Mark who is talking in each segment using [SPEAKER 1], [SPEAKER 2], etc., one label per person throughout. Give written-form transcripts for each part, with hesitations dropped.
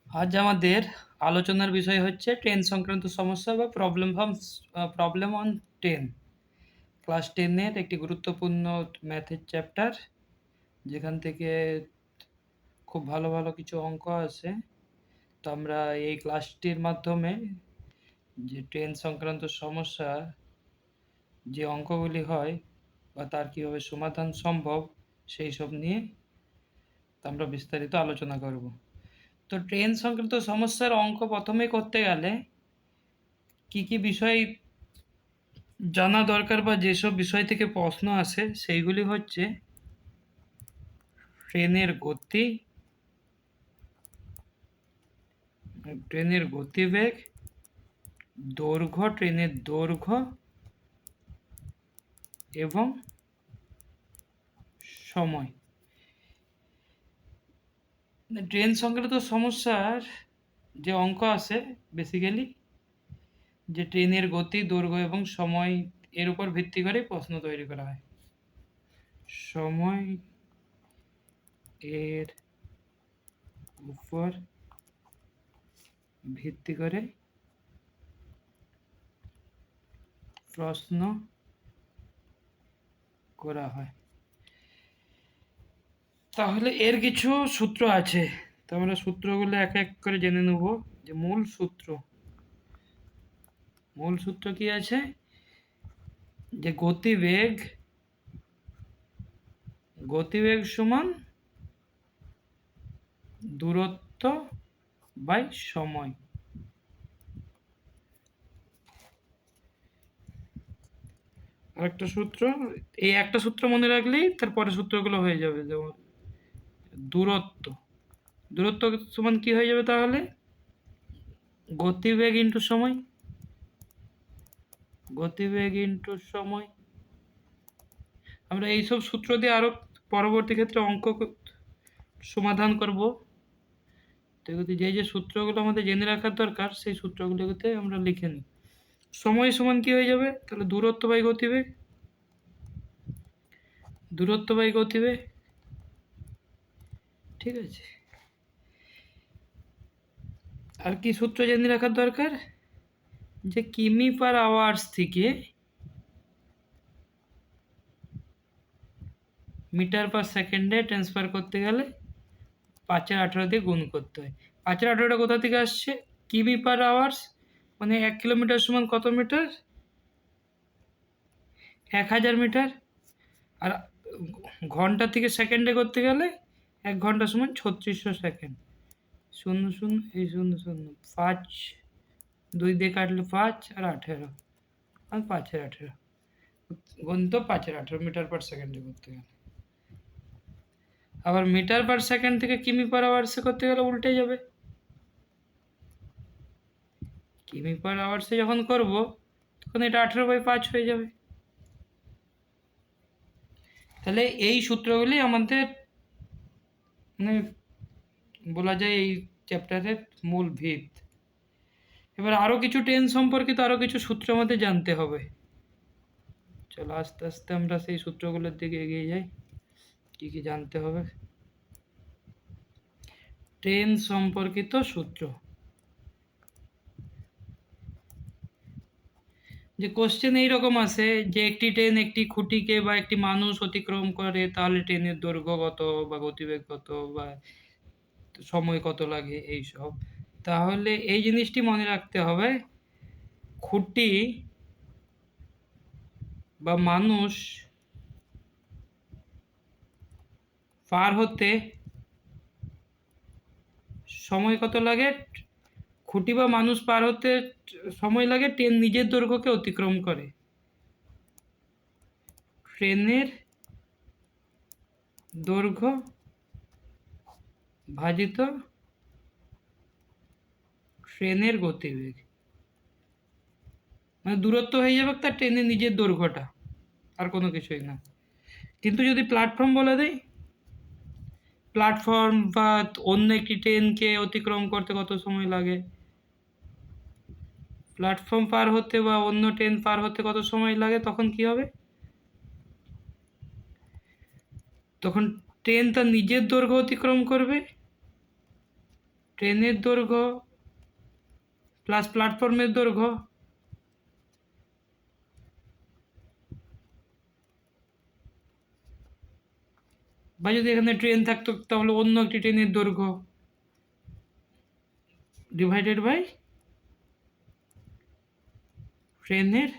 [SPEAKER 1] আজ আমাদের আলোচনার বিষয় হচ্ছে ট্রেন সংক্রান্ত সমস্যা বা প্রবলেম অন ট্রেন। ক্লাস 10 এর একটি গুরুত্বপূর্ণ ম্যাথের চ্যাপ্টার, যেখান থেকে খুব ভালো, ভালো কিছু অঙ্ক আসে। তো আমরা এই ক্লাসটির মাধ্যমে যে ট্রেন সংক্রান্ত সমস্যা যে অঙ্কগুলি হয় বা তার কীভাবে সমাধান সম্ভব, সেই সব নিয়ে আমরা বিস্তারিত আলোচনা করব। তো ট্রেন সংক্রান্ত সমস্যার অঙ্ক প্রথমে করতে গেলে কি কি বিষয় জানা দরকার বা যেসব বিষয় থেকে প্রশ্ন আসে সেইগুলি হচ্ছে ট্রেনের গতি, ট্রেনের গতিবেগ, দৈর্ঘ্য, ট্রেনের দৈর্ঘ্য এবং সময়। ট্রেন সংক্রান্ত সমস্যার যে অঙ্ক আসে বেসিক্যালি যে ট্রেনের গতি, দৈর্ঘ্য এবং সময় এর উপর ভিত্তি করে প্রশ্ন তৈরি করা হয়। সময় এর উপর ভিত্তি করে প্রশ্ন করা হয়। তাহলে এর কিছু সূত্র আছে, তো আমরা সূত্রগুলো এক এক করে জেনে নেব। যে মূল সূত্র কি আছে, যে গতিবেগ সমান দূরত্ব বাই সময়। আরেকটা সূত্র, এই একটা সূত্র মনে রাখলেই তারপরে সূত্রগুলো হয়ে যাবে। যেমন দূরত্ব দূরত্ব সমান কি হয়ে যাবে তাহলে, গতিবেগ ইন্টু সময়। আমরা এইসব সূত্র দিয়ে আরো পরবর্তী ক্ষেত্রে অঙ্ক সমাধান করব। তো যে যে সূত্রগুলো আমাদের জেনে রাখার দরকার সেই সূত্রগুলোতে আমরা লিখে নিই। সময় সমান কি হয়ে যাবে তাহলে, দূরত্ব বাই গতিবেগ। ঠিক আছে, আর কি সূত্র জেনে রাখার দরকার, যে কিমি পার আওয়ার্স থেকে মিটার পার সেকেন্ডে ট্রান্সফার করতে গেলে 5/18 দিয়ে গুণ করতে হয়। 5/18টা কোথা থেকে আসছে, কিমি পার আওয়ার্স মানে 1 কিলোমিটার সমান কত মিটার, 1000 মিটার। আর ঘন্টা থেকে সেকেন্ডে করতে গেলে 1 ঘন্টা সমান 3600 সেকেন্ড। শূন্য শূন্য এই শূন্য শূন্য 5, 2 দিয়ে কাটলে 5 আর 18 আর 5/18 গুণিত 5/18 মিটার পার সেকেন্ডে করতে গেলে। আবার মিটার পার সেকেন্ড থেকে কিমি পার আওয়ার্সে করতে গেলে উল্টে যাবে। কিমি পার আওয়ার্সে যখন করব তখন এটা 18/5 হয়ে যাবে। তাহলে এই সূত্রগুলি আমাদের মানে বলা যায় এই চ্যাপ্টারের মূল ভিত। এবার আরও কিছু ট্রেন সম্পর্কিত আরও কিছু সূত্র আমাদের জানতে হবে। চলো আস্তে আস্তে আমরা সেই সূত্রগুলোর দিকে এগিয়ে যাই। কি কি জানতে হবে, ট্রেন সম্পর্কিত সূত্র। যে কোশ্চেন এইরকম আসে যে একটি ট্রেন একটি খুঁটিকে বা একটি মানুষ অতিক্রম করে, তাহলে ট্রেনের দৈর্ঘ্য কত বা গতিবেগ কত বা সময় কত লাগে এইসব। তাহলে এই জিনিসটি মনে রাখতে হবে, খুঁটি বা মানুষ পার হতে সময় কত লাগে, খুঁটি বা মানুষ পার হতে সময় লাগে ট্রেন নিজের দৈর্ঘ্যকে অতিক্রম করে। ট্রেনের দৈর্ঘ্য ভাজিত ট্রেনের গতিবেগ, মানে দূরত্ব হয়ে যাবে তার ট্রেনের নিজের দৈর্ঘ্যটা, আর কোনো কিছুই না। কিন্তু যদি প্ল্যাটফর্ম বলে দেয়, প্ল্যাটফর্ম বা অন্য একটি ট্রেনকে অতিক্রম করতে কত সময় লাগে, প্ল্যাটফর্ম পার হতে বা অন্য ট্রেন পার হতে কত সময় লাগে, তখন কি হবে, তখন ট্রেন তার নিজের দৈর্ঘ্য অতিক্রম করবে ট্রেনের দৈর্ঘ্য প্লাস প্ল্যাটফর্মের দৈর্ঘ্য বা যদি এখানে ট্রেন থাকতো তাহলে অন্য একটি ট্রেনের দৈর্ঘ্য ডিভাইডেড বাই ট্রেনের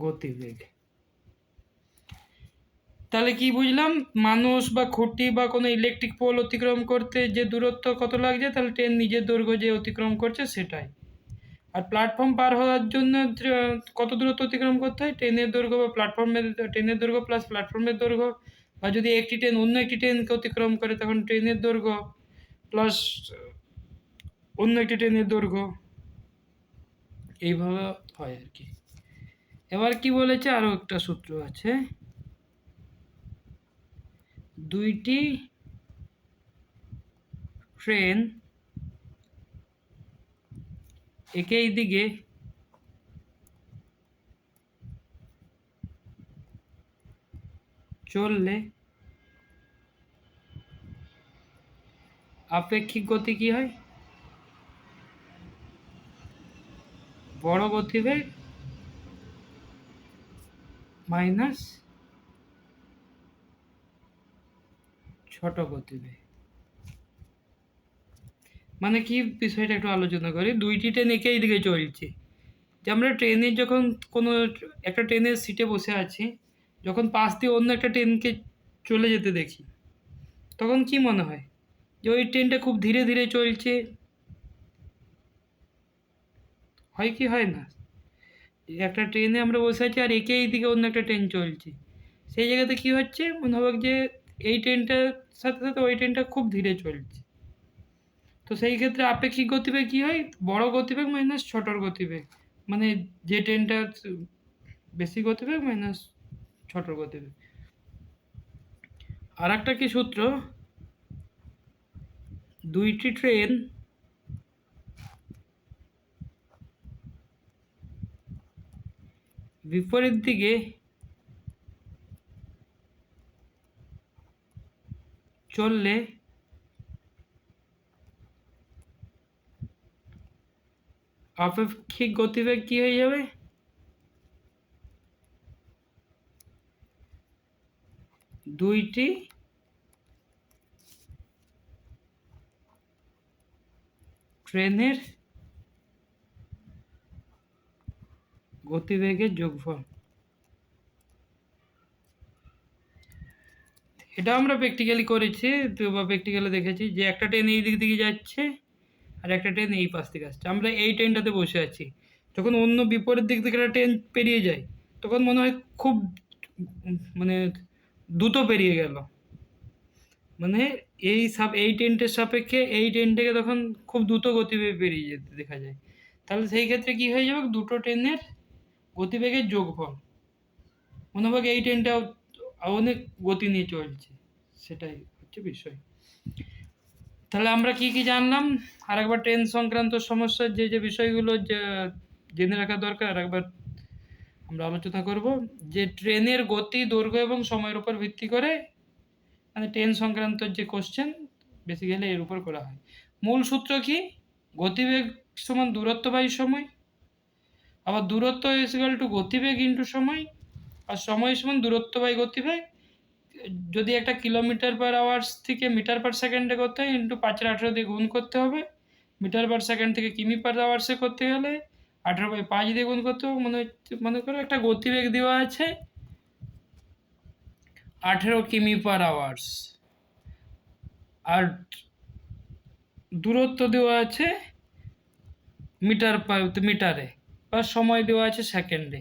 [SPEAKER 1] গতিবেগ। তাহলে কি বুঝলাম, মানুষ বা খুঁটি বা কোনো ইলেকট্রিক পোল অতিক্রম করতে যে দূরত্ব কত লাগছে, তাহলে ট্রেন নিজের দৈর্ঘ্য যে অতিক্রম করছে সেটাই। আর প্ল্যাটফর্ম পার হওয়ার জন্য কত দূরত্ব অতিক্রম করতে হয়, ট্রেনের দৈর্ঘ্য বা ট্রেনের দৈর্ঘ্য প্লাস প্ল্যাটফর্মের দৈর্ঘ্য, বা যদি একটি ট্রেন অন্য একটি ট্রেনকে অতিক্রম করে তখন ট্রেনের দৈর্ঘ্য প্লাস অন্য একটি ট্রেনের দৈর্ঘ্য, এইভাবে হয় আর কি। এবার কি বলেছে, আরও একটা সূত্র আছে, দুইটি ট্রেন একই দিকে চললে আপেক্ষিক গতি কি হয়, বড় গতিবেগ মাইনাস ছোট গতিবেগ। মানে কি বিষয়টা একটু আলোচনা করি। দুইটি ট্রেন একই দিকে চলছে, যে আমরা ট্রেনের যখন কোনো একটা ট্রেনের সিটে বসে আছি, যখন পাশ দিয়ে অন্য একটা ট্রেনকে চলে যেতে দেখি, তখন কি মনে হয় যে ওই ট্রেনটা খুব ধীরে ধীরে চলছে, হয় কি হয় না? একটা ট্রেনে আমরা বসে আছি আর একই দিকে অন্য একটা ট্রেন চলছে, সেই জায়গাতে কি হচ্ছে, মনে হবে যে এই ট্রেনটার সাথে সাথে ওই ট্রেনটা খুব ধীরে চলছে। তো সেই ক্ষেত্রে আপেক্ষিক গতিবেগ কী হয়, বড় গতিবেগ মাইনাস ছোটর গতিবেগ, মানে যে ট্রেনটা বেশি গতিবেগ মাইনাস ছোটর গতিবেগ। আর একটা কি সূত্র, দুইটি ট্রেন বিপরীত দিকে চললে আপেক্ষিক গতিবেগ কি হয়ে যাবে, দুইটি ট্রেনের গতিবেগের যোগফল। এটা আমরা প্র্যাকটিক্যালি করেছি, বা প্র্যাকটিক্যালি দেখেছি যে একটা ট্রেন এই দিক থেকে যাচ্ছে আর একটা ট্রেন এই পাশ থেকে আসছে, আমরা এই ট্রেনটাতে বসে আছি, যখন অন্য বিপরীত দিক থেকে একটা ট্রেন পেরিয়ে যায় তখন মনে হয় খুব মানে দ্রুত পেরিয়ে গেল, মানে এই ট্রেনটার সাপেক্ষে এই ট্রেনটাকে তখন খুব দ্রুত গতিবেগে পেরিয়ে যেতে দেখা যায়। তাহলে সেই ক্ষেত্রে কি হয়ে যাবে, দুটো ট্রেনের গতিবেগের যোগফল, মনে হবে এই ট্রেনটা অনেক গতি নিয়ে চলছে, সেটাই হচ্ছে বিষয়। তাহলে আমরা কি কি জানলাম, আরেকবার ট্রেন সংক্রান্ত সমস্যার যে যে বিষয়গুলো জেনে রাখা দরকার আরেকবার আমরা আলোচনা করব। যে ট্রেনের গতি, দৈর্ঘ্য এবং সময়ের উপর ভিত্তি করে, মানে ট্রেন সংক্রান্ত যে কোশ্চেন বেসিক্যালি এর উপর করা হয়। মূল সূত্র কি, গতিবেগ সমান দূরত্ব বাই সময়, আবার দূরত্ব ইকুয়াল টু গতিবেগ ইন্টু সময়, আর সময় সমান দূরত্ব বাই গতিবেগ। যদি একটা কিলোমিটার পার আওয়ার্স থেকে মিটার পার সেকেন্ডে করতে হয় ইন্টু 5/18 দিয়ে গুণ করতে হবে, মিটার পার সেকেন্ড থেকে কিমি পার আওয়ার্সে করতে গেলে 18/5 দিয়ে গুণ করতে হবে। মনে করো একটা গতিবেগ দেওয়া আছে 18 কিমি পার আওয়ার্স, আর দূরত্ব দেওয়া আছে মিটারে, বা সময় দেওয়া আছে সেকেন্ডে।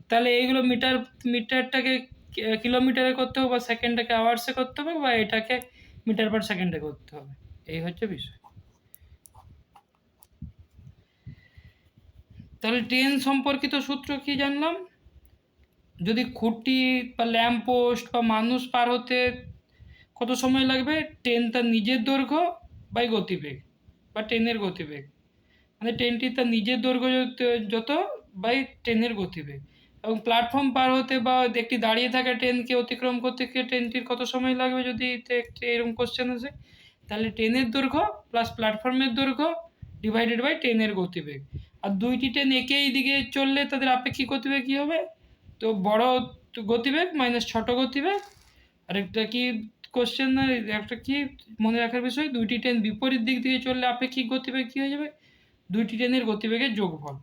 [SPEAKER 1] তাহলে এইগুলো মিটারটাকে কিলোমিটারে করতে হবে, বা সেকেন্ডটাকে আওয়ার্সে করতে হবে, বা এটাকে মিটার পার সেকেন্ডে করতে হবে, এই হচ্ছে বিষয়। তাহলে ট্রেন সম্পর্কিত সূত্র কি জানলাম, যদি খুঁটি বা ল্যাম্প পোস্ট বা মানুষ পার হতে কত সময় লাগবে, ট্রেন তার নিজের দৈর্ঘ্য বাই গতিবেগ বা ট্রেনের গতিবেগ, মানে ট্রেনটি তার নিজের দৈর্ঘ্য যত বাই ট্রেনের গতিবেগ। এবং প্ল্যাটফর্ম পার হতে বা একটি দাঁড়িয়ে থাকা ট্রেনকে অতিক্রম করতে গিয়ে ট্রেনটির কত সময় লাগবে, যদি এরকম কোশ্চেন আসে, তাহলে ট্রেনের দৈর্ঘ্য প্লাস প্ল্যাটফর্মের দৈর্ঘ্য ডিভাইডেড বাই ট্রেনের গতিবেগ। আর দুইটি ট্রেন একই দিকে চললে তাদের আপেক্ষিক গতিবেগ কী হবে? তো বড় গতিবেগ মাইনাস ছোট গতিবেগ। আরেকটা কি কোশ্চেন, না একটা কি মনে রাখার বিষয়, দুইটি ট্রেন বিপরীত দিক দিয়ে চললে আপেক্ষিক গতিবেগ কী হয়ে যাবে? দুইটি ট্রেনের গতিবেগের যোগফল।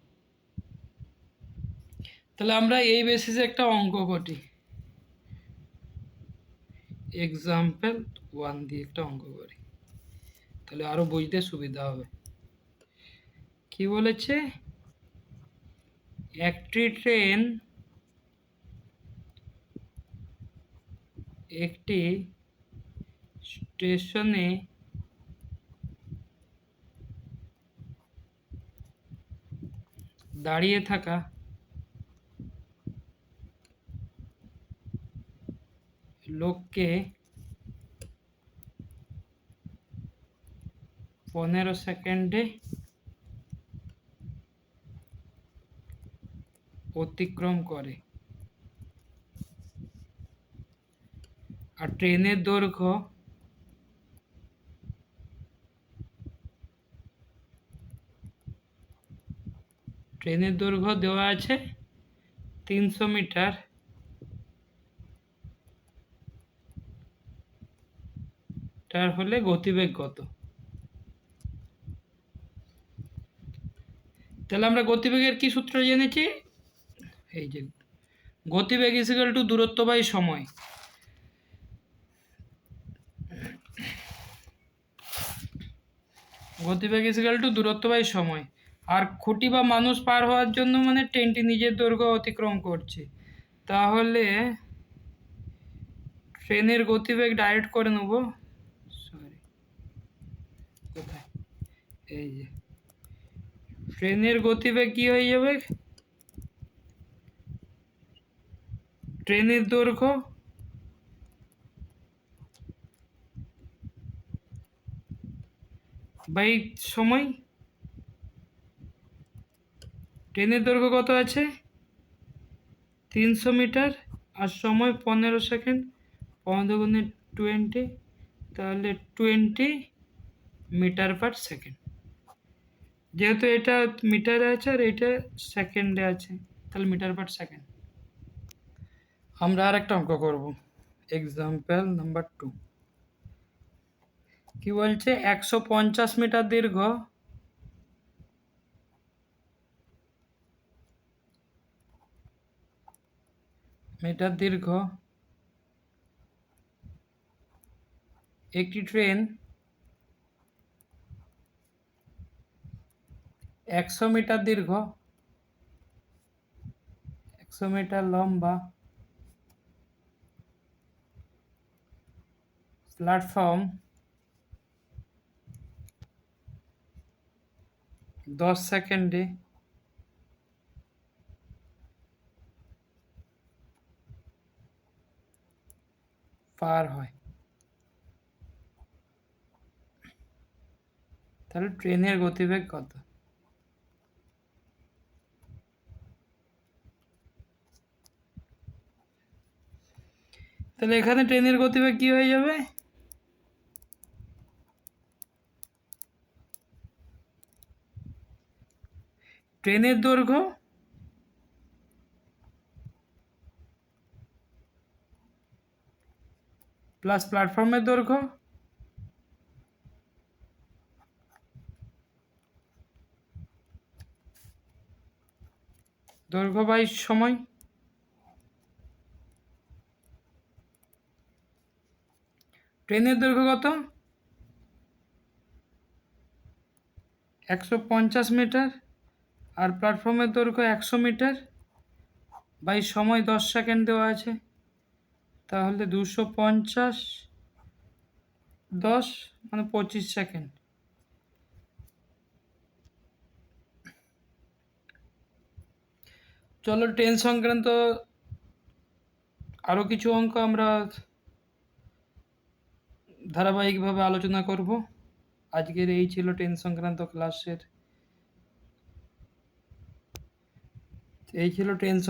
[SPEAKER 1] তাহলে আমরা এই বেসিসে একটা অঙ্ক করি, এক্সাম্পল 1 দিয়ে একটা অঙ্ক করি, তাহলে আরো বুঝতে সুবিধা হবে। কি বলেছে? একটি ট্রেন একটি স্টেশনে দাঁড়িয়ে থাকা লোককে 15 সেকেন্ডে অতিক্রম করে, আর ট্রেনের দৈর্ঘ্য দেওয়া আছে 300 মিটার, তার হলে গতিবেগ কত? তাহলে আমরা গতিবেগের কি সূত্র জেনেছি? এই যে গতিবেগ ইকুয়াল টু দূরত্ব বাই সময়। গতিবেগ ইকুয়াল টু দূরত্ব বাই সময়। আর খুঁটি বা মানুষ পার হওয়ার জন্য মানে ট্রেনটি নিজের দৈর্ঘ্য অতিক্রম করছে, তাহলে ট্রেনের গতিবেগ ডাইরেক্ট করে নেব। সরি, কোথায়? এই যে ট্রেনের গতিবেগ কি হয়ে যাবে? ট্রেনের দৈর্ঘ্য বাই সময়। ট্রেনের দৈর্ঘ্য কত আছে? 300 মিটার, আর সময় 15 সেকেন্ড, 15 গুণে 20, তাহলে 20 মিটার পার সেকেন্ড। যেহেতু এটা মিটারে আছে আর এটা সেকেন্ডে আছে, তাহলে মিটার পার সেকেন্ড। আমরা আর একটা অঙ্ক করব, এক্সাম্পল নাম্বার 2। কি বলছে? 150 মিটার দীর্ঘ একটি ট্রেন 100 মিটার দীর্ঘ, 100 মিটার লম্বা প্ল্যাটফর্ম 10 সেকেন্ডে পার হয়, তাহলে ট্রেনের গতিবেগ কত? তাহলে এখানে ট্রেনের গতিবেগ কি হয়ে যাবে? ট্রেনের দৈর্ঘ্য প্লাস প্ল্যাটফর্মের দৈর্ঘ্য বাই সময়। ট্রেনের দৈর্ঘ্য কত? 150 মিটার, আর প্ল্যাটফর্মের দৈর্ঘ্য 100 মিটার, বাই সময় 10 সেকেন্ড দেওয়া আছে, তাহলে 250 10 মানে 25 সেকেন্ড। চলো ট্রেন সংক্রান্ত আরও কিছু অঙ্ক আমরা ধারাবাহিকভাবে আলোচনা করব। আজকের এই ছিল ট্রেন সংক্রান্ত ক্লাসের, এই ছিল ট্রেন